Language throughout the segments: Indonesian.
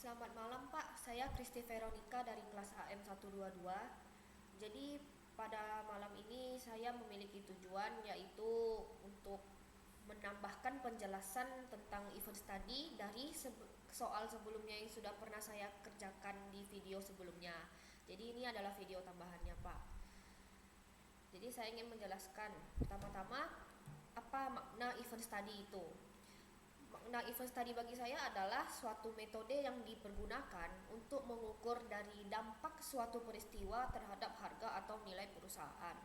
Selamat malam Pak, saya Kristi Veronica dari kelas HM 122. Jadi pada malam ini saya memiliki tujuan yaitu untuk menambahkan penjelasan tentang event study dari soal sebelumnya yang sudah pernah saya kerjakan di video sebelumnya. Jadi ini adalah video tambahannya Pak. Jadi saya ingin menjelaskan pertama-tama apa makna event study itu. Makna event study bagi saya adalah suatu metode yang dipergunakan untuk mengukur dari dampak suatu peristiwa terhadap harga atau nilai perusahaan.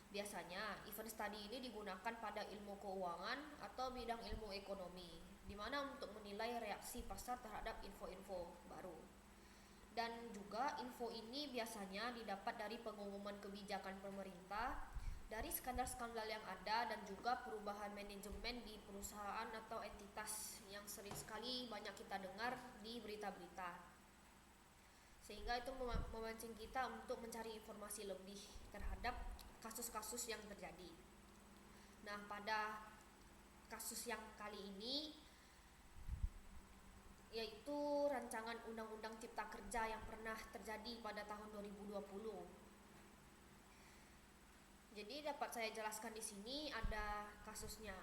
Biasanya, event study ini digunakan pada ilmu keuangan atau bidang ilmu ekonomi, di mana untuk menilai reaksi pasar terhadap info-info baru. Dan juga info ini biasanya didapat dari pengumuman kebijakan pemerintah, dari skandal-skandal yang ada, dan juga perubahan manajemen di perusahaan atau entitas yang sering sekali banyak kita dengar di berita-berita, sehingga itu memancing kita untuk mencari informasi lebih terhadap kasus-kasus yang terjadi. Nah, pada kasus yang kali ini yaitu rancangan Undang-Undang Cipta Kerja yang pernah terjadi pada tahun 2020. Jadi dapat saya jelaskan di sini ada kasusnya.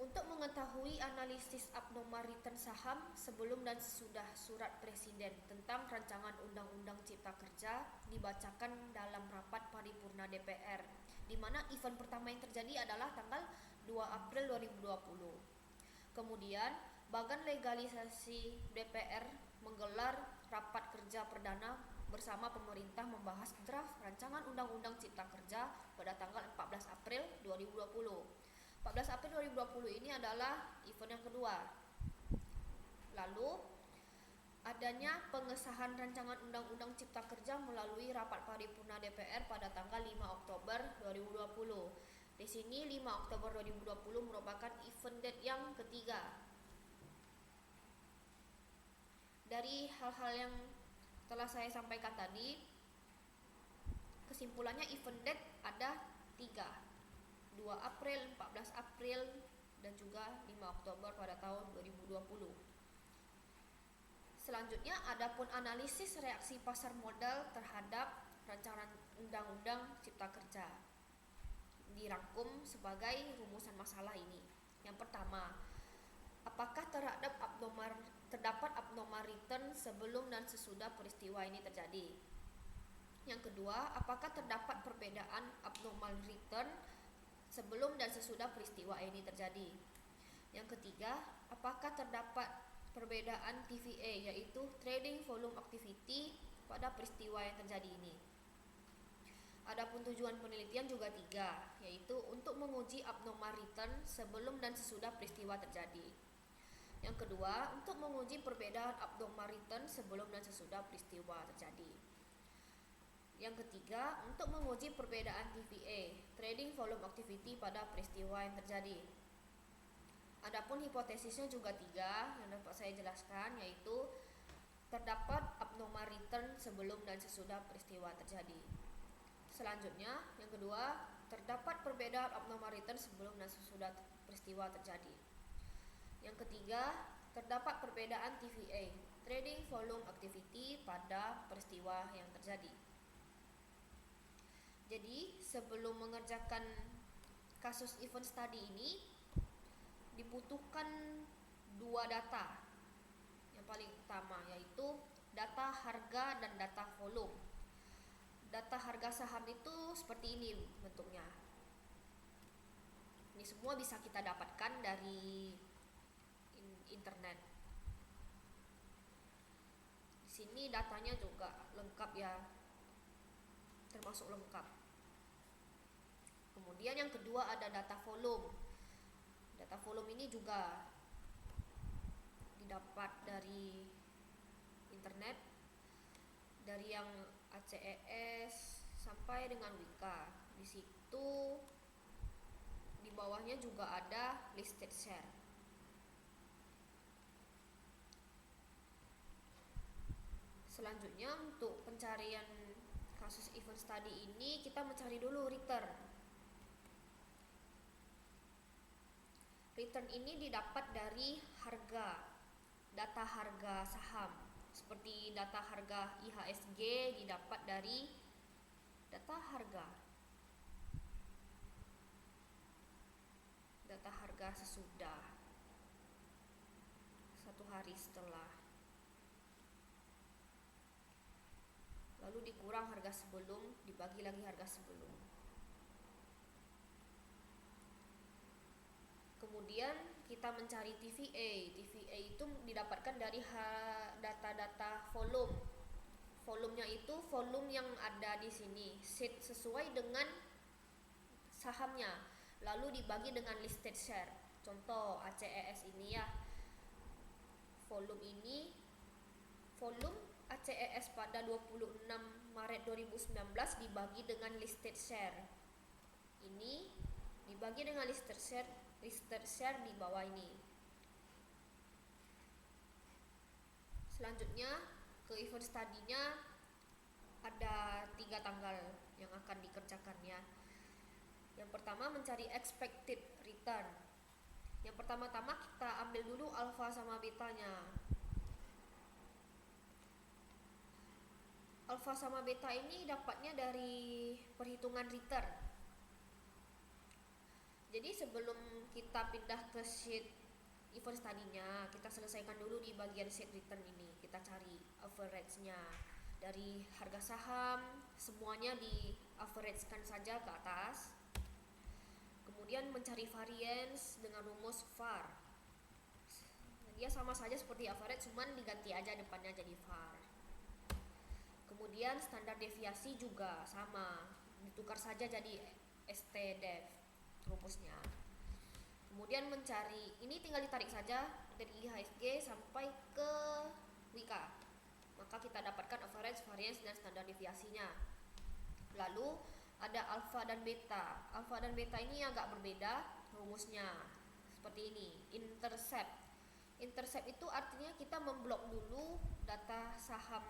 Untuk mengetahui analisis abnormal return saham sebelum dan sesudah surat Presiden tentang rancangan Undang-Undang Cipta Kerja dibacakan dalam rapat paripurna DPR, di mana event pertama yang terjadi adalah tanggal 2 April 2020. Kemudian, Badan Legalisasi DPR menggelar rapat kerja perdana bersama pemerintah membahas draft rancangan Undang-Undang Cipta Kerja pada tanggal 14 April 2020. 14 April 2020 ini adalah event yang kedua. Lalu, adanya pengesahan rancangan Undang-Undang Cipta Kerja melalui rapat paripurna DPR pada tanggal 5 Oktober 2020. Di sini 5 Oktober 2020 merupakan event date yang ketiga. Dari hal-hal yang telah saya sampaikan tadi, kesimpulannya event date ada 3. 2 April, 14 April, dan juga 5 Oktober pada tahun 2020. Selanjutnya, adapun analisis reaksi pasar modal terhadap rancangan Undang-Undang Cipta Kerja dirangkum sebagai rumusan masalah ini. Yang pertama, apakah terdapat abnormal return sebelum dan sesudah peristiwa ini terjadi? Yang kedua, apakah terdapat perbedaan abnormal return sebelum dan sesudah peristiwa ini terjadi? Yang ketiga, apakah terdapat perbedaan TVA, yaitu Trading Volume Activity, pada peristiwa yang terjadi ini? Adapun tujuan penelitian juga 3, yaitu untuk menguji abnormal return sebelum dan sesudah peristiwa terjadi. Yang kedua, untuk menguji perbedaan abnormal return sebelum dan sesudah peristiwa terjadi. Yang ketiga, untuk menguji perbedaan TVA, Trading Volume Activity, pada peristiwa yang terjadi. Adapun hipotesisnya juga 3 yang dapat saya jelaskan, yaitu terdapat abnormal return sebelum dan sesudah peristiwa terjadi. Selanjutnya, yang kedua, terdapat perbedaan abnormal return sebelum dan sesudah peristiwa terjadi. Yang ketiga, terdapat perbedaan TVA, Trading Volume Activity, pada peristiwa yang terjadi. Jadi, sebelum mengerjakan kasus event study ini, dibutuhkan 2 data. Yang paling utama yaitu data harga dan data volume. Data harga saham itu seperti ini bentuknya. Ini semua bisa kita dapatkan dari internet. Di sini datanya juga lengkap ya, termasuk lengkap. Kemudian yang kedua ada data volume. Data volume ini juga didapat dari internet, dari yang ACES sampai dengan Wika. Di situ di bawahnya juga ada listed share. Selanjutnya, untuk pencarian kasus event study ini kita mencari dulu return. Return ini didapat dari harga data harga saham. Seperti data harga IHSG didapat dari data harga sesudah 1 hari setelah, lalu dikurang harga sebelum, dibagi lagi harga sebelum. Kemudian kita mencari TVA. TVA itu didapatkan dari data-data volume. Volumenya itu volume yang ada di sini, sesuai dengan sahamnya, lalu dibagi dengan listed share. Contoh ACES ini ya, volume ACES pada 26 Maret 2019 dibagi dengan listed share. Ini dibagi dengan listed share di bawah ini. Selanjutnya ke event study-nya ada 3 tanggal yang akan dikerjakan ya. Yang pertama mencari expected return. Yang pertama-tama kita ambil dulu alfa sama betanya. Alfa sama beta ini dapatnya dari perhitungan return. Jadi sebelum kita pindah ke sheet event study-nya, kita selesaikan dulu di bagian sheet return ini. Kita cari average-nya dari harga saham, semuanya di average-kan saja ke atas. Kemudian mencari variance dengan rumus VAR. Dia sama saja seperti average, cuman diganti aja depannya jadi VAR. Kemudian standar deviasi juga sama, ditukar saja jadi STDEV rumusnya. Kemudian mencari, ini tinggal ditarik saja dari IHSG sampai ke WIKA, maka kita dapatkan average, variance, dan standar deviasinya. Lalu ada alfa dan beta. Alfa dan beta ini agak berbeda rumusnya, seperti ini. Intercept itu artinya kita memblok dulu data saham.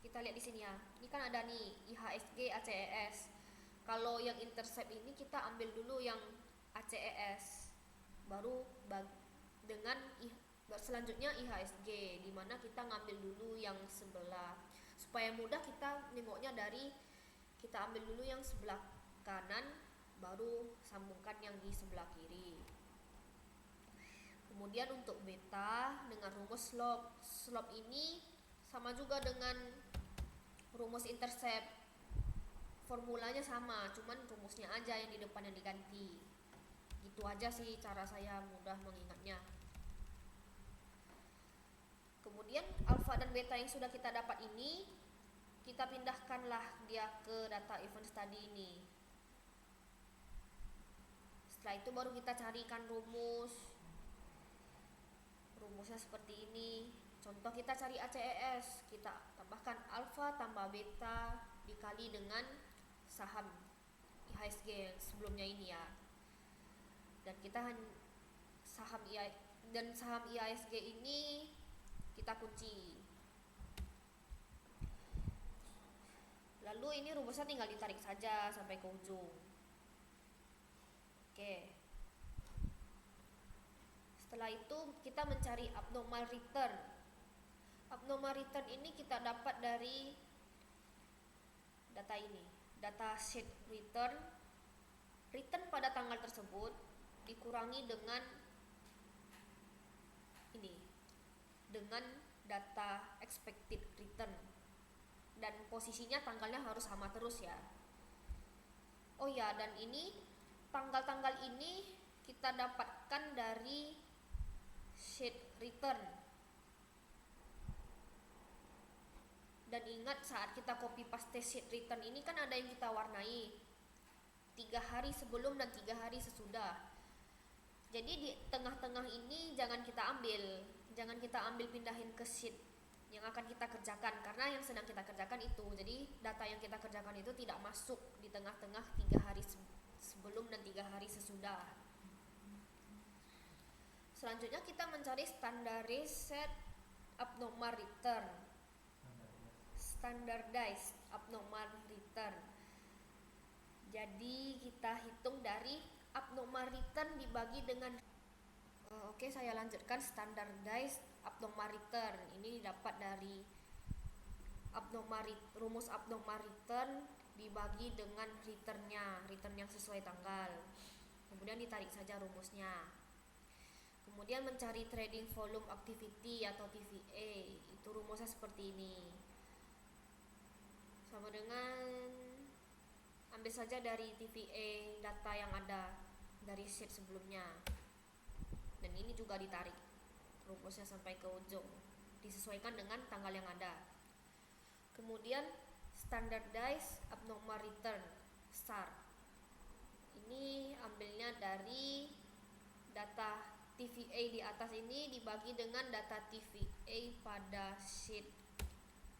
Kita lihat di sini ya, ini kan ada nih IHSG, ACES. Kalau yang intercept ini kita ambil dulu yang ACES, baru dengan selanjutnya IHSG, dimana kita ngambil dulu yang sebelah. Supaya mudah kita nengoknya dari, kita ambil dulu yang sebelah kanan, baru sambungkan yang di sebelah kiri. Kemudian untuk beta dengan rumus slope ini sama juga dengan rumus intercept, formulanya sama, cuman rumusnya aja yang di depan yang diganti. Gitu aja sih cara saya mudah mengingatnya. Kemudian alfa dan beta yang sudah kita dapat ini, kita pindahkanlah dia ke data event study ini. Setelah itu baru kita carikan rumusnya seperti ini. Contoh kita cari ACES, kita tambahkan alfa tambah beta dikali dengan saham IHSG yang sebelumnya ini ya. Dan kita saham IHSG ini kita kunci. Lalu ini rumusnya tinggal ditarik saja sampai ke ujung. Oke. Setelah itu kita mencari abnormal return. Abnormal return ini kita dapat dari data ini, data sheet return pada tanggal tersebut dikurangi dengan ini, dengan data expected return, dan posisinya tanggalnya harus sama terus ya. Oh ya, dan ini tanggal-tanggal ini kita dapatkan dari sheet return. Dan ingat, saat kita copy paste sheet return ini kan ada yang kita warnai 3 hari sebelum dan 3 hari sesudah. Jadi di tengah-tengah ini jangan kita ambil pindahin ke sheet yang akan kita kerjakan, karena yang sedang kita kerjakan itu. Jadi data yang kita kerjakan itu tidak masuk di tengah-tengah 3 hari sebelum dan 3 hari sesudah. Selanjutnya kita mencari standardized abnormal return. Standardized abnormal return. Jadi kita hitung dari abnormal return dibagi dengan Oke, saya lanjutkan standardized abnormal return. Ini dapat dari rumus abnormal return dibagi dengan return yang sesuai tanggal. Kemudian ditarik saja rumusnya. Kemudian mencari trading volume activity atau TVA. Itu rumusnya seperti ini. Sama dengan ambil saja dari TVA data yang ada dari sheet sebelumnya. Dan ini juga ditarik rumusnya sampai ke ujung, disesuaikan dengan tanggal yang ada. Kemudian standardized abnormal return SAR. Ini ambilnya dari data TVA di atas ini dibagi dengan data TVA pada sheet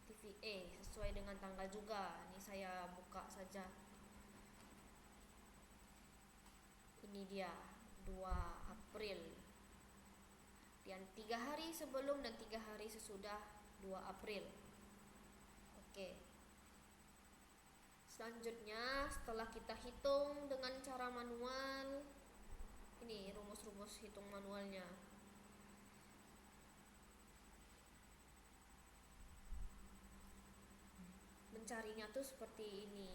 TVA sesuai dengan tanggal juga. Ini saya buka saja. Ini dia 2 April. Dan 3 hari sebelum dan 3 hari sesudah 2 April. Oke. Selanjutnya setelah kita hitung dengan cara manual, ini rumus-rumus hitung manualnya. Mencarinya tuh seperti ini.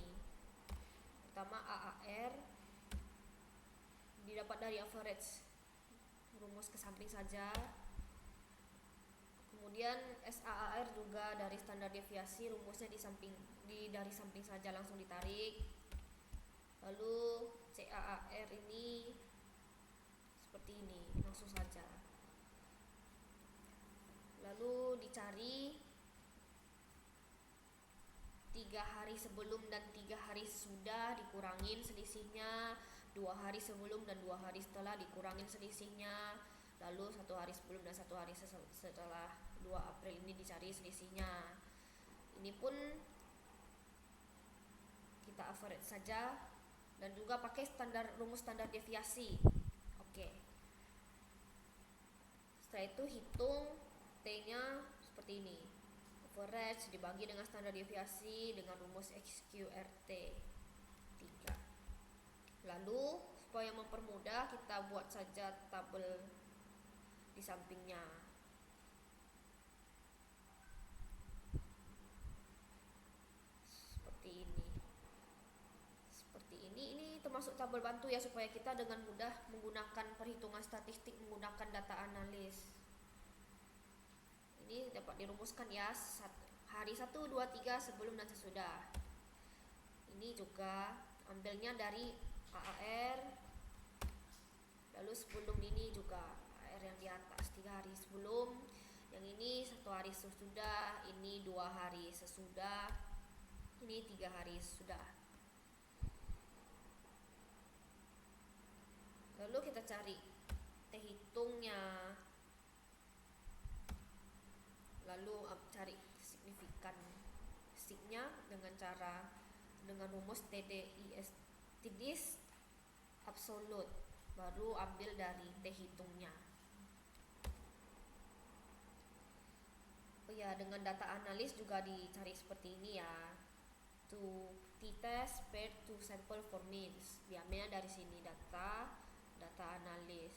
Pertama AAR didapat dari average, rumus ke samping saja. Kemudian SAAR juga dari standar deviasi, rumusnya dari samping saja langsung ditarik. Lalu CAAR ini seperti ini, langsung saja. Lalu dicari 3 hari sebelum dan 3 hari sesudah, dikurangin selisihnya. 2 hari sebelum dan 2 hari setelah, dikurangin selisihnya. Lalu 1 hari sebelum dan 1 hari setelah 2 April ini dicari selisihnya. Ini pun kita average saja dan juga pakai rumus standar deviasi. Oke. Setelah itu hitung T-nya seperti ini. Average dibagi dengan standar deviasi dengan rumus XQRT 3. Lalu supaya mempermudah kita buat saja tabel di sampingnya. Seperti ini termasuk tabel bantu ya, supaya kita dengan mudah menggunakan perhitungan statistik menggunakan data analis. Ini dapat dirumuskan ya, hari 1, 2, 3 sebelum dan sesudah. Ini juga ambilnya dari AAR. Lalu sebelum ini juga AAR yang di atas 3 hari sebelum. Yang ini 1 hari sesudah, ini 2 hari sesudah, ini 3 hari sesudah. Lalu kita cari T hitungnya. Lalu cari signifikan signya dengan rumus TDIS absolute, baru ambil dari T hitungnya. Oh ya, dengan data analis juga dicari seperti ini ya. T-test paired to sample for means. Diambilnya dari sini data analis.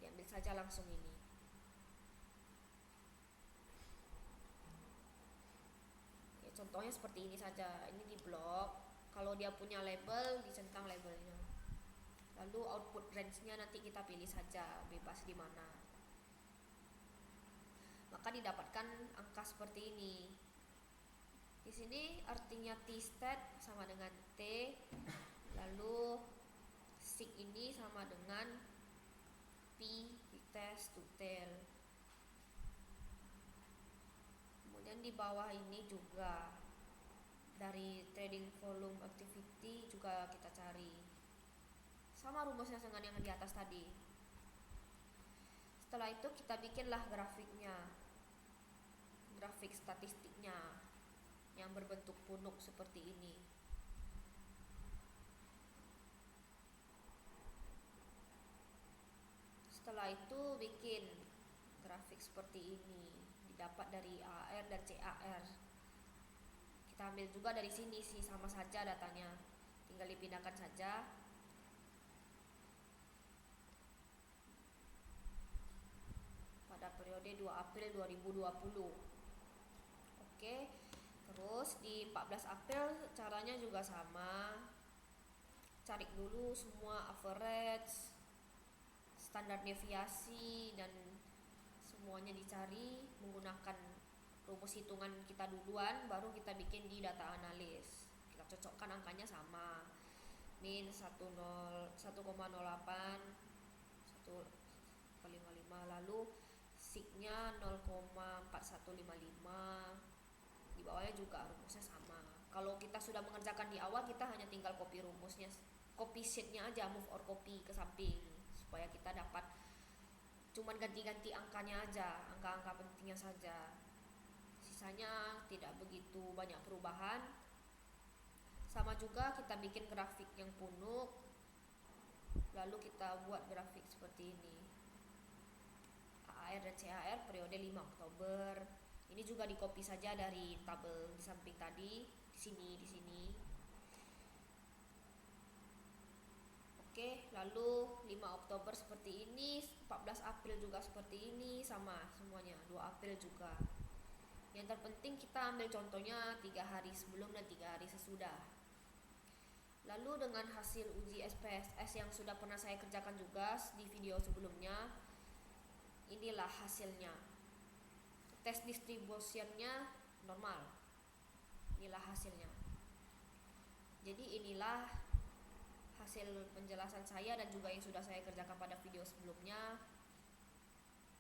Diambil saja langsung ini. Ya, contohnya seperti ini saja. Ini di blok. Kalau dia punya label, dicentang labelnya. Lalu output range-nya nanti kita pilih saja, bebas di mana. Maka didapatkan angka seperti ini. Di sini artinya T-stat sama dengan T, lalu sig ini sama dengan P test to tail. Kemudian di bawah ini juga dari trading volume activity juga kita cari. Sama rumusnya dengan yang di atas tadi. Setelah itu kita bikinlah grafiknya. Grafik statistiknya yang berbentuk punuk seperti ini. Setelah itu bikin grafik seperti ini, didapat dari AR dan CAR. Kita ambil juga dari sini sih, sama saja datanya, tinggal dipindahkan saja. periode 2 April 2020. Oke, terus di 14 April caranya juga sama. Cari dulu semua average, standar deviasi, dan semuanya dicari menggunakan rumus hitungan kita duluan, baru kita bikin di data analis. Kita cocokkan angkanya sama. Min 1,08 1,55, lalu signya 0,4155. Di bawahnya juga rumusnya sama. Kalau kita sudah mengerjakan di awal, kita hanya tinggal copy rumusnya, copy sheetnya aja, move or copy ke samping, supaya kita dapat cuman ganti-ganti angkanya aja, angka-angka pentingnya saja. Sisanya tidak begitu banyak perubahan. Sama juga kita bikin grafik yang punuk, lalu kita buat grafik seperti ini. AAR dan CAR periode 5 Oktober. Ini juga di copy saja dari tabel di samping tadi, di sini. Oke, lalu 5 Oktober seperti ini, 14 April juga seperti ini, sama semuanya, 2 April juga. Yang terpenting kita ambil contohnya 3 hari sebelum dan 3 hari sesudah. Lalu dengan hasil uji SPSS yang sudah pernah saya kerjakan juga di video sebelumnya, inilah hasilnya. Tes distributionnya normal. Inilah hasilnya. Jadi inilah hasil penjelasan saya dan juga yang sudah saya kerjakan pada video sebelumnya.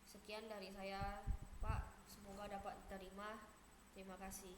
Sekian dari saya, Pak. Semoga dapat diterima. Terima kasih.